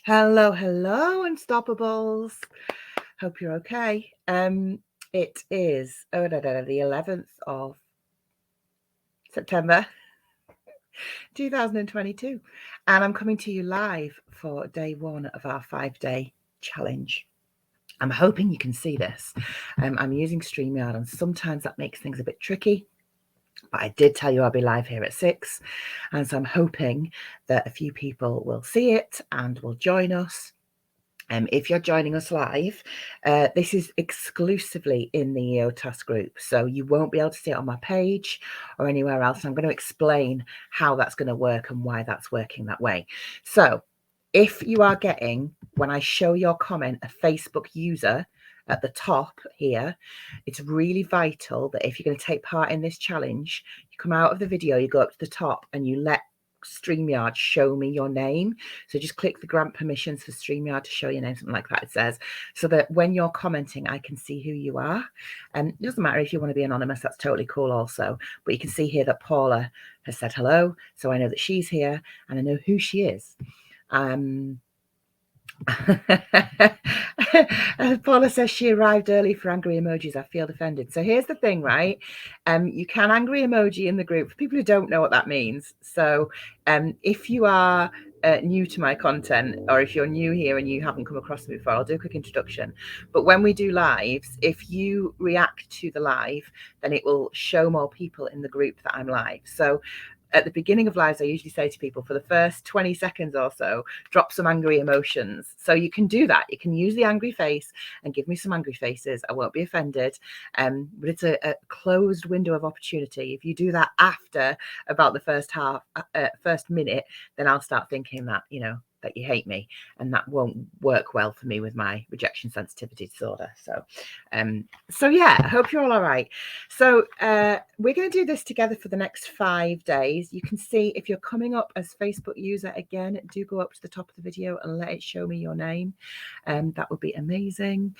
Hello, Unstoppables. Hope you're okay. It is the 11th of September 2022, and I'm coming to you live for day one of our 5-day challenge. I'm hoping you can see this. I'm using StreamYard, and sometimes that makes things a bit tricky. But I did tell you I'll be live here at 6, and so I'm hoping that a few people will see it and will join us. If you're joining us live, this is exclusively in the EOTAS group, so you won't be able to see it on my page or anywhere else. I'm going to explain how that's going to work and why that's working that way. So if you are getting, when I show your comment, a Facebook user at the top here, it's really vital that if you're going to take part in this challenge, you come out of the video, you go up to the top and you let StreamYard show me your name. So just click the grant permissions for StreamYard to show your name, something like that it says, so that when you're commenting I can see who you are. And it doesn't matter if you want to be anonymous, that's totally cool also, but you can see here that Paula has said hello, so I know that she's here and I know who she is. Paula says she arrived early for angry emojis. I feel defended. So here's the thing, right? You can angry emoji in the group for people who don't know what that means. So if you are new to my content, or if you're new here and you haven't come across me before, I'll do a quick introduction. But when we do lives, if you react to the live, then it will show more people in the group that I'm live. So at the beginning of lives, I usually say to people, for the first 20 seconds or so, drop some angry emotions. So you can do that. You can use the angry face and give me some angry faces. I won't be offended. But it's a closed window of opportunity. If you do that after about the first minute, then I'll start thinking that, that you hate me, and that won't work well for me with my rejection sensitivity disorder. So yeah, I hope you're all right. So we're going to do this together for the next 5 days. You can see if you're coming up as Facebook user again, do go up to the top of the video and let it show me your name. That would be amazing.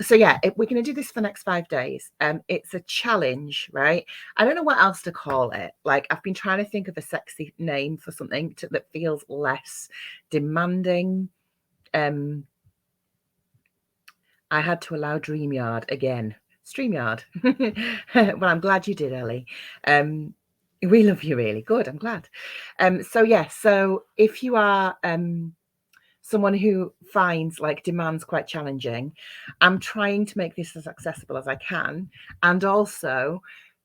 So yeah, we're going to do this for the next 5 days. It's a challenge, right? I don't know what else to call it. Like, I've been trying to think of a sexy name for something that feels less demanding. I had to allow StreamYard again. StreamYard. Well, I'm glad you did, Ellie. We love you, really. Good, I'm glad. So if you are someone who finds like demands quite challenging, I'm trying to make this as accessible as I can. And also,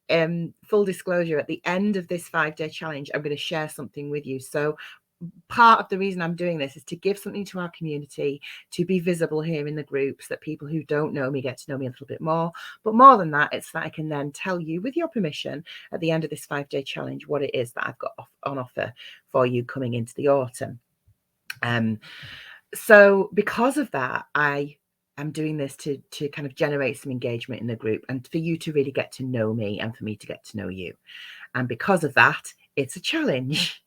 full disclosure, at the end of this 5-day challenge, I'm going to share something with you. So part of the reason I'm doing this is to give something to our community, to be visible here in the groups, that people who don't know me get to know me a little bit more. But more than that, it's that I can then tell you, with your permission, at the end of this 5-day challenge, what it is that I've got on offer for you coming into the autumn. So because of that, I am doing this to kind of generate some engagement in the group and for you to really get to know me and for me to get to know you. And because of that, it's a challenge.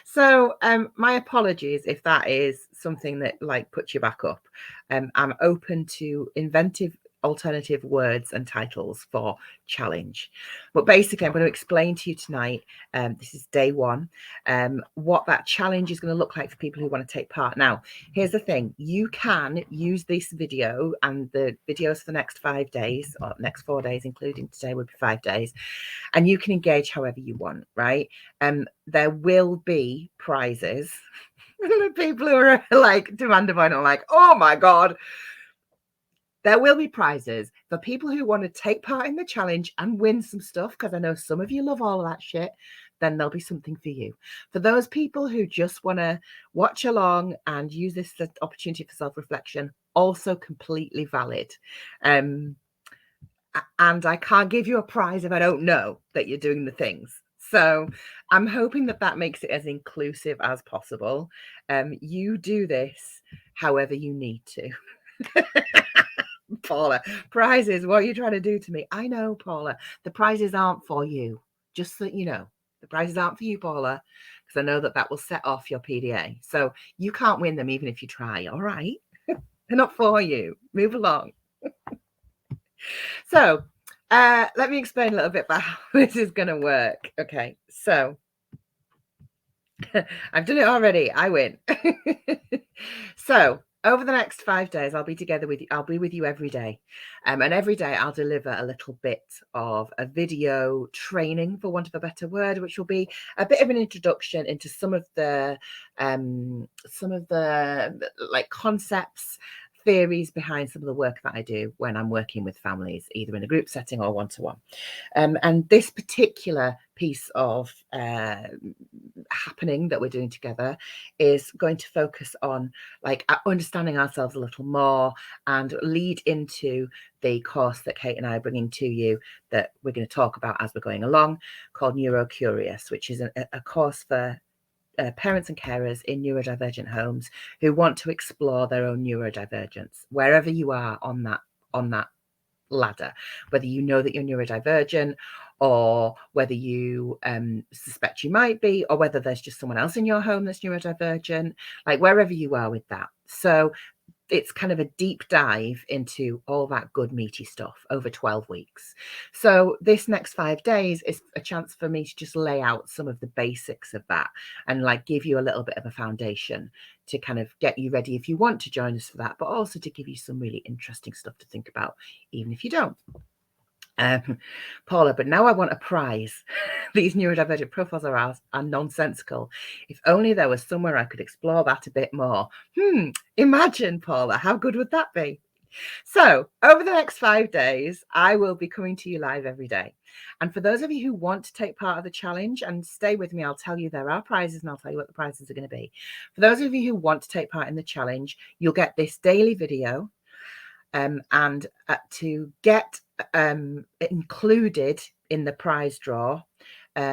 So my apologies if that is something that like puts you back up. I'm open to inventive alternative words and titles for challenge, but basically I'm going to explain to you tonight, this is day one, what that challenge is going to look like for people who want to take part. Now here's the thing, you can use this video and the videos for the next 5 days, or next 4 days including today would be 5 days, and you can engage however you want, right? There will be prizes. The people who are like demanding mine are like, oh my god, there will be prizes for people who want to take part in the challenge and win some stuff, because I know some of you love all of that shit. Then there'll be something for you. For those people who just want to watch along and use this as an opportunity for self-reflection, also completely valid. And I can't give you a prize if I don't know that you're doing the things. So I'm hoping that that makes it as inclusive as possible. You do this however you need to. Paula, prizes, what are you trying to do to me? I know, Paula, the prizes aren't for you. Just so you know, the prizes aren't for you, Paula, because I know that will set off your PDA. So you can't win them even if you try, all right? They're not for you. Move along. So let me explain a little bit about how this is going to work. Okay, so I've done it already. I win. So over the next 5 days, I'll be together with you. I'll be with you every day. And every day I'll deliver a little bit of a video training, for want of a better word, which will be a bit of an introduction into some of the like concepts, theories behind some of the work that I do when I'm working with families, either in a group setting or one-to-one. And this particular piece of happening that we're doing together is going to focus on like understanding ourselves a little more and lead into the course that Kate and I are bringing to you that we're going to talk about as we're going along, called Neurocurious, which is a course for parents and carers in neurodivergent homes who want to explore their own neurodivergence wherever you are on that ladder, whether you know that you're neurodivergent or whether you suspect you might be, or whether there's just someone else in your home that's neurodivergent, like wherever you are with that. So it's kind of a deep dive into all that good meaty stuff over 12 weeks. So this next 5 days is a chance for me to just lay out some of the basics of that and like give you a little bit of a foundation to kind of get you ready if you want to join us for that, but also to give you some really interesting stuff to think about, even if you don't. Paula, but now I want a prize. These neurodivergent profiles are nonsensical. If only there was somewhere I could explore that a bit more. Imagine, Paula, how good would that be? So over the next 5 days, I will be coming to you live every day. And for those of you who want to take part of the challenge, and stay with me, I'll tell you there are prizes and I'll tell you what the prizes are going to be. For those of you who want to take part in the challenge, you'll get this daily video. And to get included in the prize draw,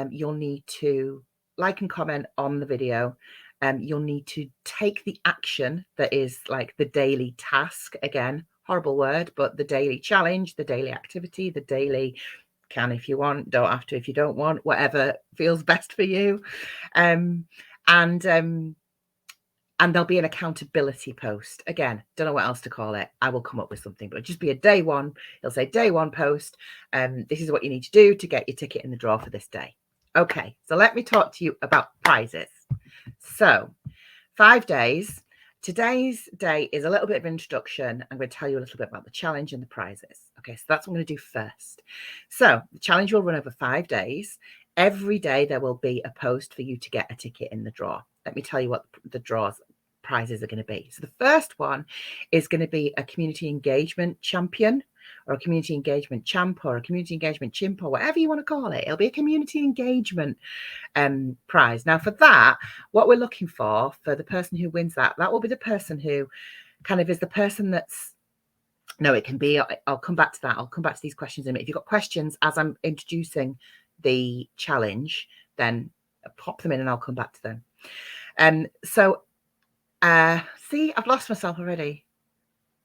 you'll need to like and comment on the video. You'll need to take the action that is like the daily task. Again, horrible word, but the daily challenge, the daily activity, the daily can if you want, don't have to if you don't want, whatever feels best for you. And there'll be an accountability post. Again, don't know what else to call it. I will come up with something, but it'll just be a day one. It'll say day one post. This is what you need to do to get your ticket in the draw for this day. Okay, so let me talk to you about prizes. So 5 days. Today's day is a little bit of an introduction. I'm going to tell you a little bit about the challenge and the prizes. Okay, so that's what I'm going to do first. So the challenge will run over 5 days. Every day there will be a post for you to get a ticket in the draw. Let me tell you what the prizes are going to be. So the first one is going to be a community engagement champion, or a community engagement champ, or a community engagement chimp, or whatever you want to call it. It'll be a community engagement prize. Now for that, what we're looking for the person who wins that will be the person who kind of is the person that's, no, it can be, I'll come back to that. I'll come back to these questions in a minute. If you've got questions as I'm introducing the challenge, then pop them in and I'll come back to them. See, I've lost myself already.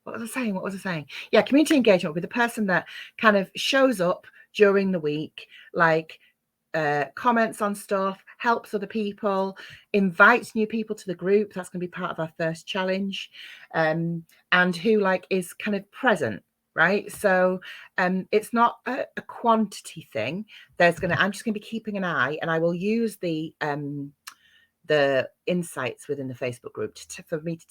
What was I saying? Yeah, community engagement will be the person that kind of shows up during the week, like comments on stuff, helps other people, invites new people to the group. That's going to be part of our first challenge, and who like is kind of present, right? So it's not a quantity thing. I'm just going to be keeping an eye, and I will use the insights within the Facebook group for me to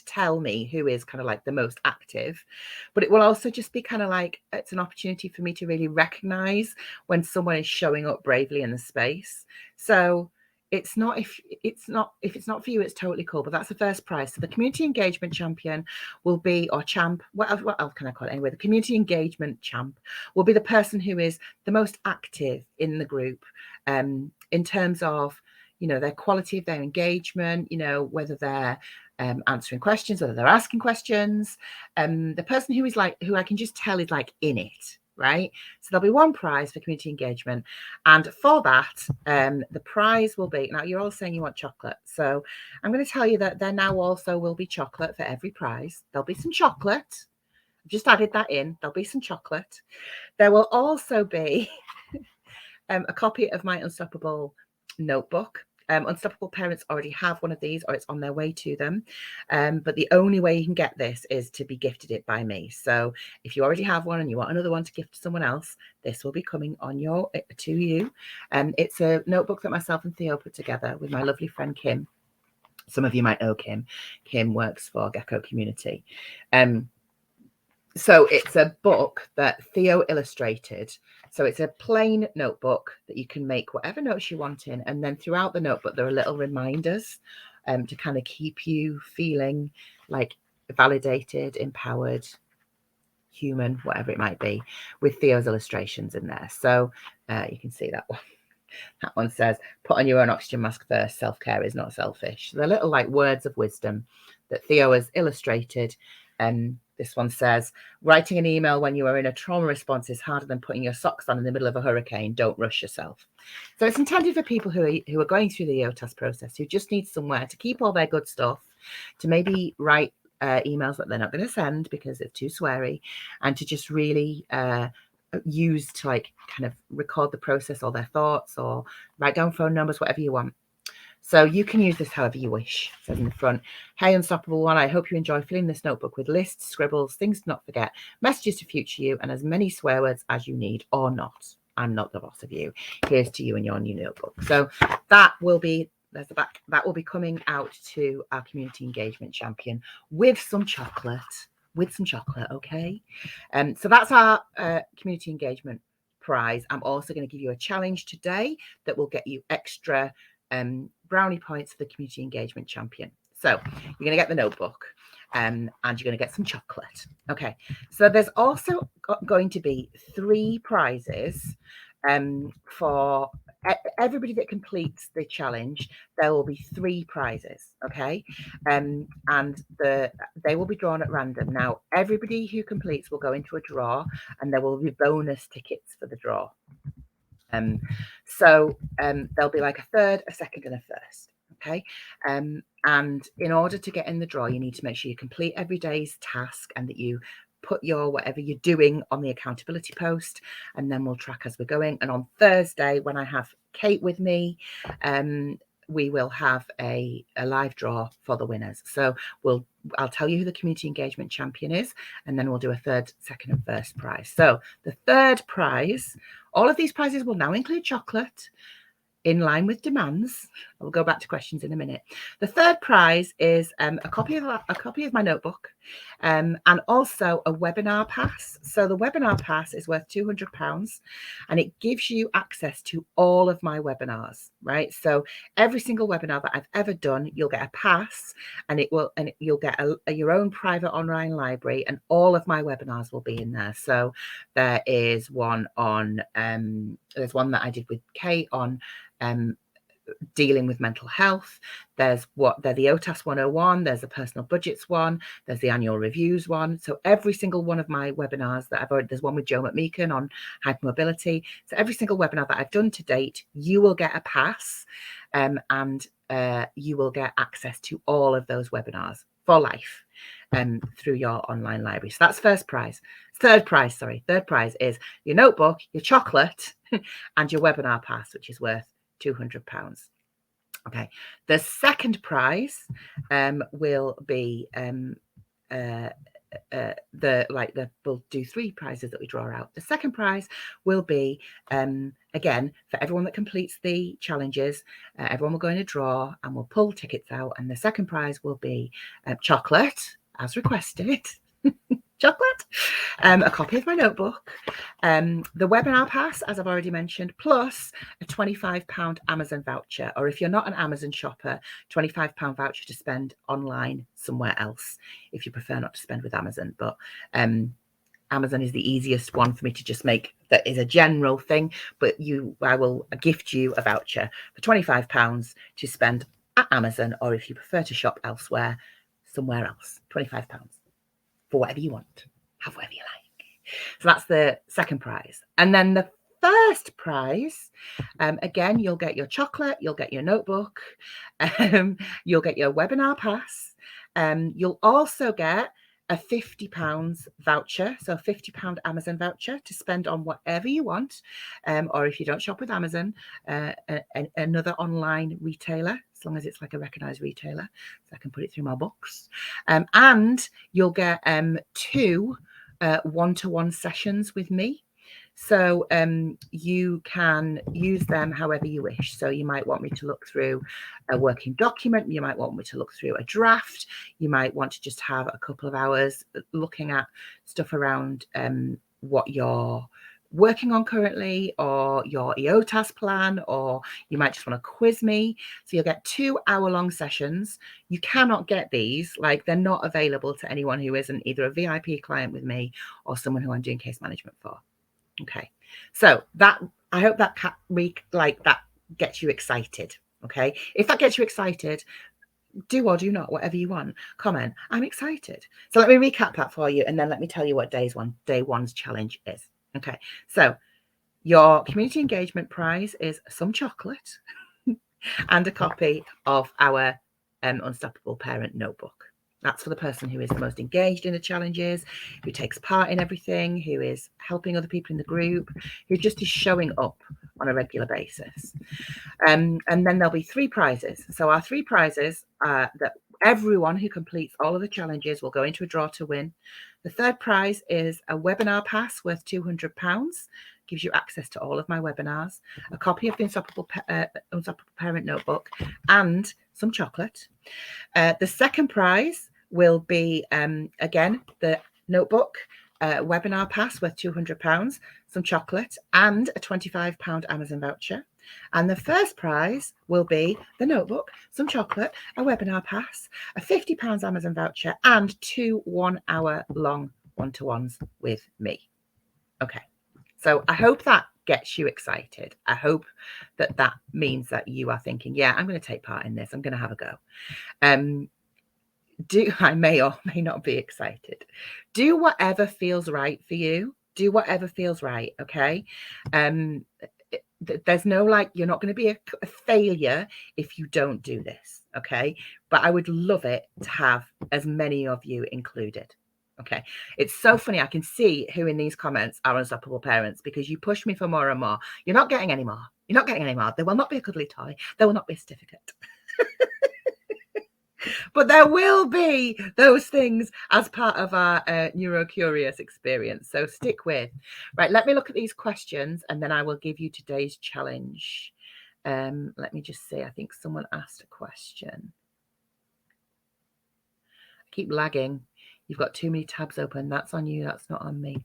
tell me who is kind of like the most active. But it will also just be kind of like, it's an opportunity for me to really recognize when someone is showing up bravely in the space. So if it's not for you, it's totally cool. But that's the first prize. So the community engagement champion will be, or champ, what else can I call it anyway? The community engagement champ will be the person who is the most active in the group, in terms of, you know, their quality of their engagement, you know, whether they're answering questions, whether they're asking questions. The person who is like, who I can just tell is like in it, right? So there'll be one prize for community engagement. And for that, the prize will be, now you're all saying you want chocolate. So I'm going to tell you that there now also will be chocolate for every prize. There'll be some chocolate. I've just added that in. There'll be some chocolate. There will also be a copy of my Unstoppable notebook. Unstoppable parents already have one of these, or it's on their way to them. But the only way you can get this is to be gifted it by me. So if you already have one and you want another one to gift to someone else, this will be coming on to you. It's a notebook that myself and Theo put together with my lovely friend Kim. Some of you might know Kim. Kim works for Gecko Community. So it's a book that Theo illustrated. So it's a plain notebook that you can make whatever notes you want in. And then throughout the notebook, there are little reminders to kind of keep you feeling like validated, empowered, human, whatever it might be, with Theo's illustrations in there. So you can see that one. That one says, put on your own oxygen mask first. Self-care is not selfish. They're little like words of wisdom that Theo has illustrated. This one says, writing an email when you are in a trauma response is harder than putting your socks on in the middle of a hurricane. Don't rush yourself. So it's intended for people who are going through the EOTAS process, who just need somewhere to keep all their good stuff, to maybe write emails that they're not going to send because it's too sweary, and to just really use to like kind of record the process or their thoughts, or write down phone numbers, whatever you want. So you can use this however you wish. It says in the front, hey, Unstoppable One, I hope you enjoy filling this notebook with lists, scribbles, things to not forget, messages to future you, and as many swear words as you need or not. I'm not the boss of you. Here's to you and your new notebook. So that will be, there's the back, that will be coming out to our community engagement champion with some chocolate. Okay? So that's our community engagement prize. I'm also going to give you a challenge today that will get you extra brownie points for the community engagement champion. So you're going to get the notebook and you're going to get some chocolate. Okay, so there's also going to be 3 prizes for everybody that completes the challenge. There will be 3 prizes. Okay, and they will be drawn at random. Now everybody who completes will go into a draw, and there will be bonus tickets for the draw. So there'll be like a third, a second, and a first. Okay, and in order to get in the draw, you need to make sure you complete every day's task and that you put your whatever you're doing on the accountability post, and then we'll track as we're going. And on Thursday, when I have Kate with me, we will have a live draw for the winners. So I'll tell you who the community engagement champion is, and then we'll do a third, second, and first prize. So the third prize, all of these prizes will now include chocolate in line with demands. I'll go back to questions in a minute. The third prize is a copy of my notebook, and also a webinar pass. So the webinar pass is worth £200, and it gives you access to all of my webinars, right? So every single webinar that I've ever done, you'll get a pass, and you'll get your own private online library, and all of my webinars will be in there. So there is one on there's one that I did with Kate on dealing with mental health. There's the EOTAS 101, there's a personal budgets one, there's the annual reviews one. So every single one of my webinars that there's one with Joe McMeekan on hypermobility. So every single webinar that I've done to date, you will get a pass, and you will get access to all of those webinars for life through your online library. So that's first prize. Third prize is your notebook, your chocolate, and your webinar pass, which is worth £200. Okay, the second prize will be we'll do 3 prizes that we draw out. The second prize will be again for everyone that completes the challenges. Everyone will go in a draw, and we'll pull tickets out, and the second prize will be chocolate as requested. Chocolate, a copy of my notebook, the webinar pass, as I've already mentioned, plus a £25 Amazon voucher, or if you're not an Amazon shopper, £25 voucher to spend online somewhere else if you prefer not to spend with Amazon. But Amazon is the easiest one for me to just make. That is a general thing, but I will gift you a voucher for £25 to spend at Amazon, or if you prefer to shop elsewhere, somewhere else, £25. For whatever you want, have whatever you like. So that's the second prize. And then the first prize, again, you'll get your chocolate, you'll get your notebook, you'll get your webinar pass. You'll also get a £50 voucher, so a £50 Amazon voucher to spend on whatever you want, or if you don't shop with Amazon, another online retailer, as long as it's like a recognized retailer, so I can put it through my books. And you'll get 2 one-to-one sessions with me. So you can use them however you wish. So you might want me to look through a working document. You might want me to look through a draft. You might want to just have a couple of hours looking at stuff around what you're working on currently, or your EOTAS plan, or you might just want to quiz me. So you'll get 2-hour-long sessions. You cannot get these, like they're not available to anyone who isn't either a VIP client with me or someone who I'm doing case management for. Okay, so that, I hope that that gets you excited. Okay, if that gets you excited, do or do not, whatever you want, comment, I'm excited. So let me recap that for you, and then let me tell you what day one's challenge is. Okay, so your community engagement prize is some chocolate and a copy of our Unstoppable Parent Notebook. That's for the person who is the most engaged in the challenges, who takes part in everything, who is helping other people in the group, who just is showing up on a regular basis. And then there'll be 3 prizes. So our 3 prizes are that everyone who completes all of the challenges will go into a draw to win. The 3rd prize is a webinar pass worth £200. Gives you access to all of my webinars, a copy of the Unstoppable Parent Notebook, and some chocolate. The 2nd prize will be, again, the notebook, webinar pass worth £200, some chocolate, and a £25 Amazon voucher. And the 1st prize will be the notebook, some chocolate, a webinar pass, a £50 Amazon voucher, and 2 1-hour-long one-to-ones with me. Okay, so I hope that gets you excited. I hope that that means that you are thinking, yeah, I'm going to take part in this. I'm going to have a go. I may or may not be excited. Do whatever feels right for you. Do whatever feels right. Okay. There's no, like, you're not going to be a failure if you don't do this. Okay. But I would love it to have as many of you included. Okay. It's so funny. I can see who in these comments are unstoppable parents, because you push me for more and more. You're not getting any more. You're not getting any more. There will not be a cuddly toy. There will not be a certificate. But there will be those things as part of our Neurocurious experience. So stick with. Right, let me look at these questions, and then I will give you today's challenge. Let me just see. I think someone asked a question. I keep lagging. You've got too many tabs open. That's on you. That's not on me.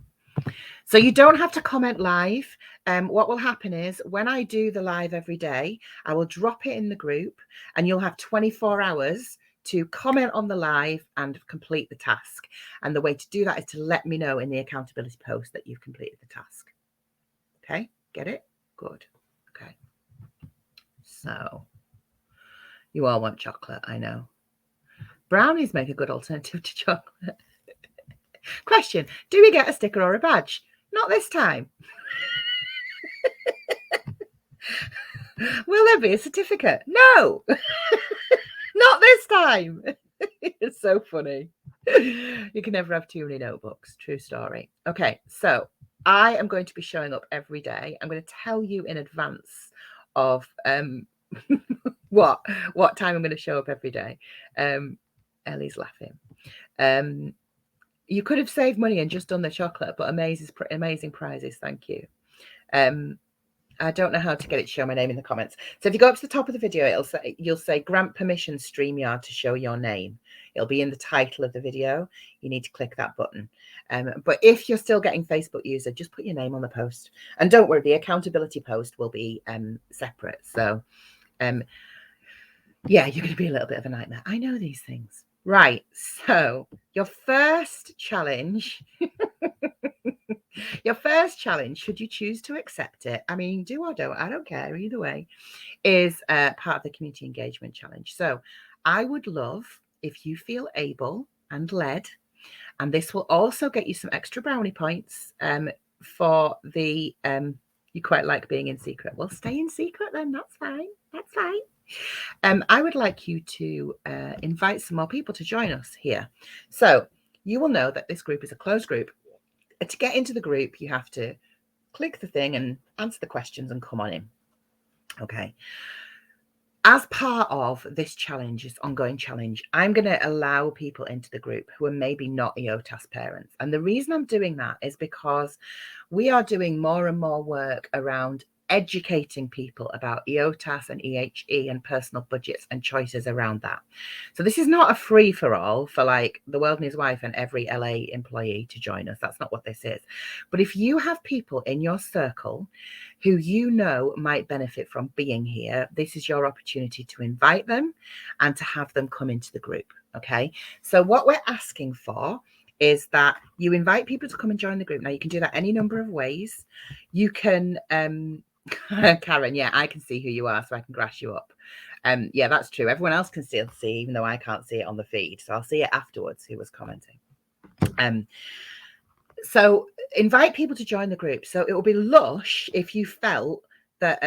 So you don't have to comment live. What will happen is, when I do the live every day, I will drop it in the group, and you'll have 24 hours to comment on the live and complete the task. And the way to do that is to let me know in the accountability post that you've completed the task. Okay, get it? Good. Okay. So you all want chocolate, I know. Brownies make a good alternative to chocolate. Question, do we get a sticker or a badge? Not this time. Will there be a certificate? No. Not this time. It's so funny. You can never have too many notebooks. True story. Okay, so I am going to be showing up every day. I'm going to tell you in advance of what time I'm going to show up every day. Ellie's laughing. You could have saved money and just done the chocolate, but amazing prizes. Thank you. I don't know how to get it to show my name in the comments. So if you go up to the top of the video, you'll say grant permission StreamYard to show your name. It'll be in the title of the video. You need to click that button. But if you're still getting Facebook user, just put your name on the post. And don't worry, the accountability post will be separate. So yeah, you're going to be a little bit of a nightmare. I know these things. Right. So your first challenge, should you choose to accept it, I mean, do or don't, I don't care, either way, is part of the community engagement challenge. So I would love if you feel able and led, and this will also get you some extra brownie points for the, you quite like being in secret. Well, stay in secret then, that's fine. That's fine. I would like you to invite some more people to join us here. So you will know that this group is a closed group. To get into the group, you have to click the thing and answer the questions and come on in. Okay. As part of this challenge, this ongoing challenge, I'm going to allow people into the group who are maybe not EOTAS parents. And the reason I'm doing that is because we are doing more and more work around educating people about EOTAS and EHE and personal budgets and choices around that. So this is not a free for all for like the world and his wife and every LA employee to join us. That's not what this is. But if you have people in your circle who you know might benefit from being here, this is your opportunity to invite them and to have them come into the group. Okay. So what we're asking for is that you invite people to come and join the group. Now you can do that any number of ways. You can Karen, yeah, I can see who you are, so I can grass you up. Yeah, that's true. Everyone else can still see, even though I can't see it on the feed. So I'll see it afterwards who was commenting. So invite people to join the group. So it will be lush if you felt that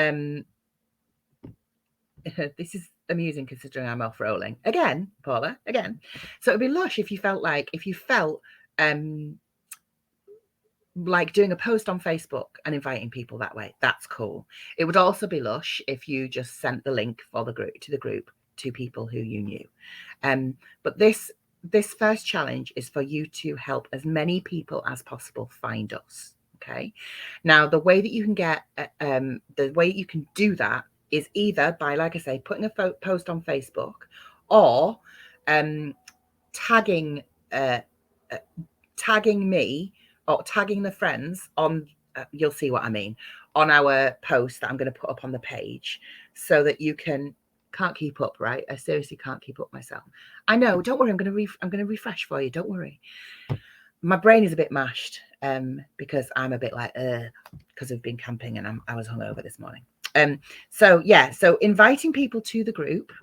this is amusing considering I'm off rolling. Again, Paula, again. So it'd be lush if you felt like like doing a post on Facebook and inviting people that way. That's cool. It would also be lush if you just sent the link for the group to people who you knew. But this first challenge is for you to help as many people as possible find us. Okay. Now, the way that you can get the way you can do that is either by, like I say, putting a post on Facebook or tagging me or tagging the friends on, you'll see what I mean, on our post that I'm going to put up on the page so that you can't keep up, right? I seriously can't keep up myself. I know, don't worry, I'm going to refresh for you, don't worry. My brain is a bit mashed because I'm a bit like, because I've been camping and I was hungover this morning. So inviting people to the group,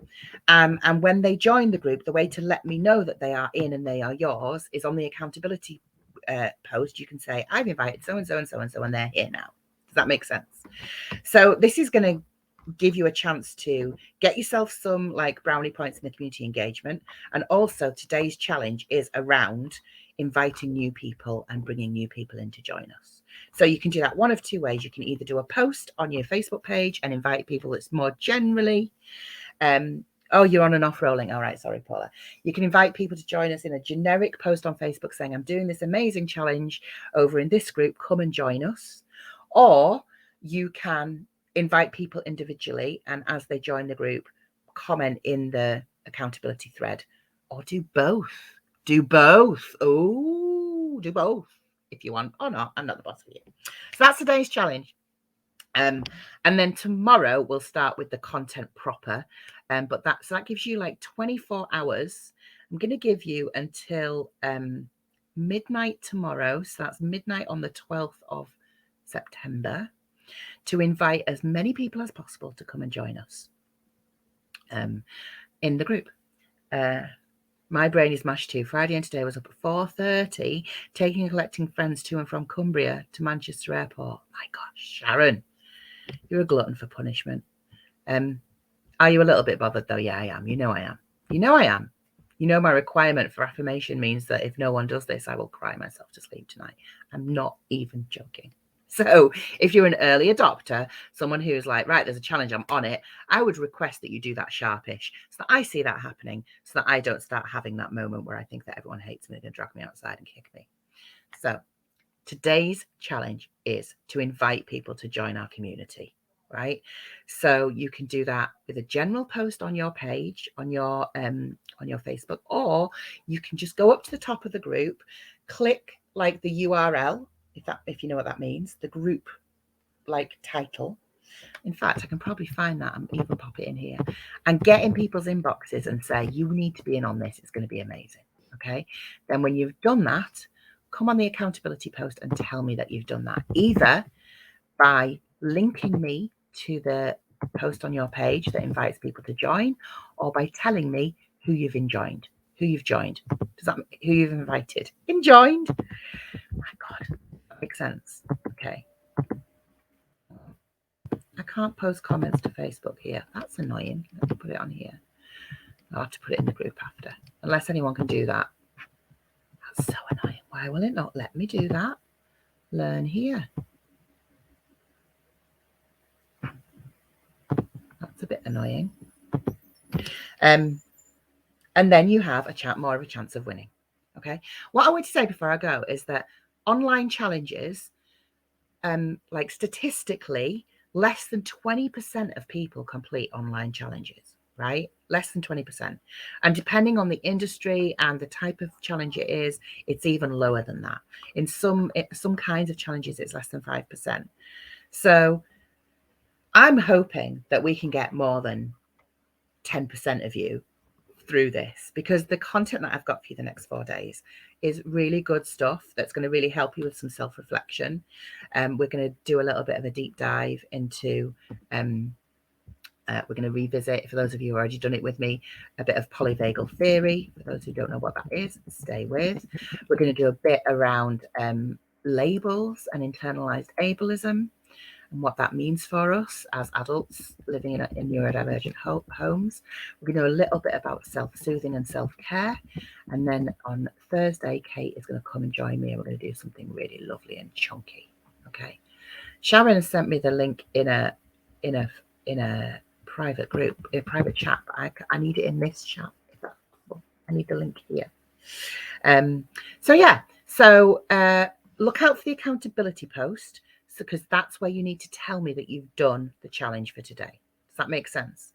and when they join the group, the way to let me know that they are in and they are yours is on the accountability post. You can say, I've invited so and so and so and so, and they're here now. Does that make sense? So this is going to give you a chance to get yourself some like brownie points in the community engagement. And also today's challenge is around inviting new people and bringing new people in to join us. So you can do that one of two ways. You can either do a post on your Facebook page and invite people that's more generally oh, you're on and off rolling. All right. Sorry, Paula. You can invite people to join us in a generic post on Facebook saying, I'm doing this amazing challenge over in this group. Come and join us. Or you can invite people individually, and as they join the group, comment in the accountability thread, or do both. Do both. Oh, do both if you want or not. I'm not the boss for you. So that's today's challenge. And then tomorrow we'll start with the content proper. But that gives you like 24 hours. I'm going to give you until midnight tomorrow. So that's midnight on the 12th of September to invite as many people as possible to come and join us in the group. My brain is mashed too. Friday and today was up at 4:30, taking and collecting friends to and from Cumbria to Manchester Airport. My gosh, Sharon, you're a glutton for punishment. Are you a little bit bothered though? Yeah, I am. You know I am. You know I am. You know my requirement for affirmation means that if no one does this, I will cry myself to sleep tonight. I'm not even joking. So if you're an early adopter, someone who's like, right, there's a challenge, I'm on it, I would request that you do that sharpish so that I see that happening, so that I don't start having that moment where I think that everyone hates me and drag me outside and kick me. So today's challenge is to invite people to join our community, right? So you can do that with a general post on your page, on your Facebook, or you can just go up to the top of the group, click like the URL, if you know what that means, the group like title. In fact, I can probably find that and even pop it in here and get in people's inboxes and say, you need to be in on this. It's going to be amazing. Okay. Then when you've done that, come on the accountability post and tell me that you've done that, either by linking me to the post on your page that invites people to join, or by telling me who you've joined. Does that mean who you've invited? Joined? My God, that makes sense. Okay. I can't post comments to Facebook here. That's annoying. Let me put it on here. I'll have to put it in the group after. Unless anyone can do that. That's so annoying. Why will it not let me do that? Learn here. That's a bit annoying. And then you have more of a chance of winning. Okay. What I want to say before I go is that online challenges, like statistically, less than 20% of people complete online challenges, right? Less than 20%. And depending on the industry and the type of challenge it is, it's even lower than that. In some kinds of challenges, it's less than 5%. So I'm hoping that we can get more than 10% of you through this, because the content that I've got for you the next 4 days is really good stuff that's going to really help you with some self-reflection. We're going to do a little bit of a deep dive into we're going to revisit, for those of you who already done it with me, a bit of polyvagal theory. For those who don't know what that is, stay with. We're going to do a bit around labels and internalized ableism, and what that means for us as adults living in neurodivergent homes. We're going to do a little bit about self-soothing and self-care. And then on Thursday, Kate is going to come and join me, and we're going to do something really lovely and chunky. Okay. Sharon has sent me the link in a private group, a private chat. I need it in this chat. If that's possible. I need the link here. So look out for the accountability post, because that's where you need to tell me that you've done the challenge for today. Does that make sense?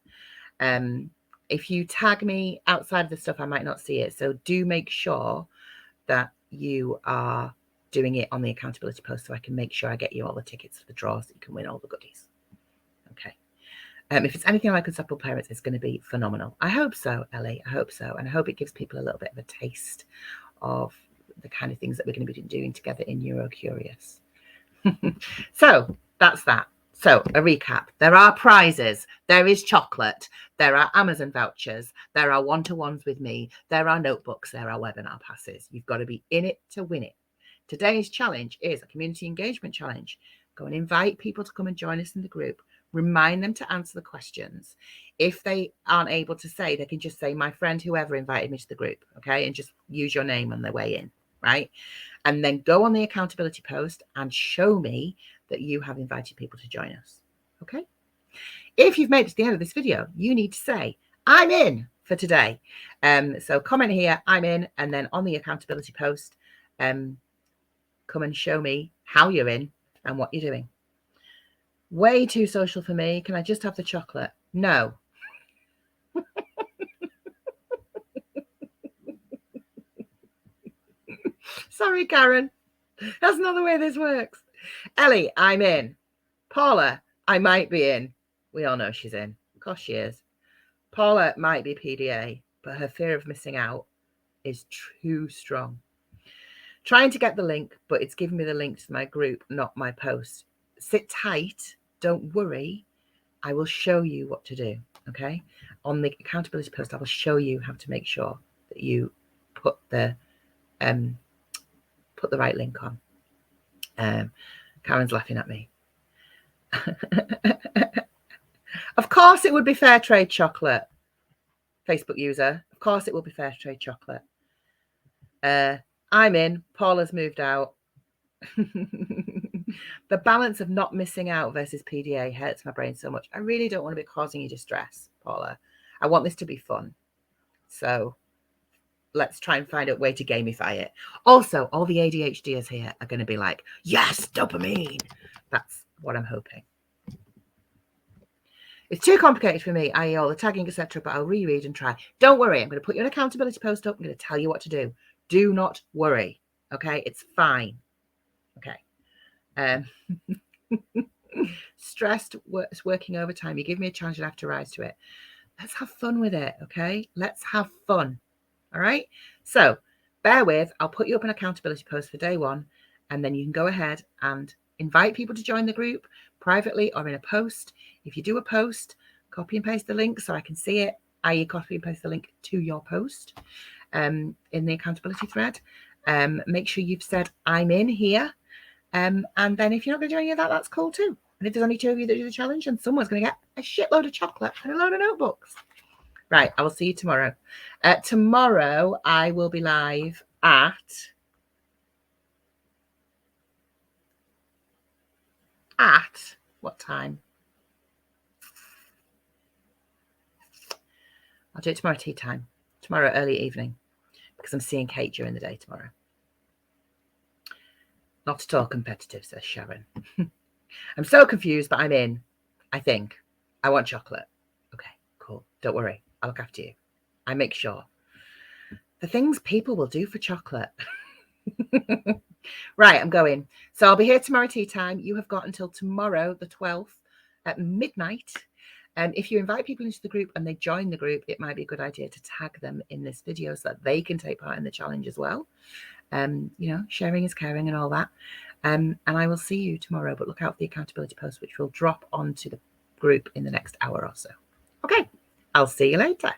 If you tag me outside of the stuff, I might not see it. So do make sure that you are doing it on the accountability post, so I can make sure I get you all the tickets for the draw, so you can win all the goodies. Okay. If it's anything like Unstoppable Parents, it's going to be phenomenal. I hope so, Ellie. I hope so. And I hope it gives people a little bit of a taste of the kind of things that we're going to be doing together in Neurocurious. So that's that. So a recap: there are prizes, there is chocolate, there are Amazon vouchers, there are one-to-ones with me, there are notebooks, there are webinar passes. You've got to be in it to win it. Today's challenge is a community engagement challenge. Go and invite people to come and join us in the group. Remind them to answer the questions. If they aren't able to say, they can just say, my friend whoever invited me to the group, okay? And just use your name on their way in, right? And then go on the accountability post and show me that you have invited people to join us, okay? If you've made it to the end of this video, you need to say, I'm in for today. So comment here, I'm in, and then on the accountability post, come and show me how you're in and what you're doing. Way too social for me. Can I just have the chocolate? No. Sorry, Karen. That's not the way this works. Ellie, I'm in. Paula, I might be in. We all know she's in. Of course she is. Paula might be PDA, but her fear of missing out is too strong. Trying to get the link, but it's giving me the link to my group, not my post. Sit tight. Don't worry. I will show you what to do, okay? On the accountability post, I will show you how to make sure that you put the right link on. Karen's laughing at me. Of course it would be fair trade chocolate, Facebook user. Of course it will be fair trade chocolate. I'm in. Paula's moved out. The balance of not missing out versus PDA hurts my brain so much. I really don't want to be causing you distress, Paula. I want this to be fun. So let's try and find a way to gamify it. Also, all the ADHDers here are going to be like, yes, dopamine. That's what I'm hoping. It's too complicated for me, i.e. all the tagging, etc., but I'll reread and try. Don't worry. I'm going to put you an accountability post up. I'm going to tell you what to do. Do not worry. Okay? It's fine. Okay. Stressed, working overtime. You give me a challenge and I have to rise to it. Let's have fun with it. Okay? Let's have fun. All right? So bear with. I'll put you up an accountability post for day one, and then you can go ahead and invite people to join the group privately or in a post. If you do a post, copy and paste the link so I can see it, i.e. copy and paste the link to your post in the accountability thread. Make sure you've said, I'm in here. And then if you're not going to do any of that, that's cool too. And if there's only 2 of you that do the challenge, then someone's going to get a shitload of chocolate and a load of notebooks. Right, I will see you tomorrow. Tomorrow I will be live at what time? I'll do it tomorrow tea time, tomorrow early evening, because I'm seeing Kate during the day tomorrow. Not at all competitive, says Sharon. I'm so confused, but I'm in, I think. I want chocolate. Okay, cool. Don't worry. I'll look after you. I make sure. The things people will do for chocolate. Right, I'm going. So I'll be here tomorrow tea time. You have got until tomorrow, the 12th, at midnight. If you invite people into the group and they join the group, it might be a good idea to tag them in this video so that they can take part in the challenge as well. Sharing is caring and all that. And I will see you tomorrow, but look out for the accountability post, which will drop onto the group in the next hour or so. Okay, I'll see you later.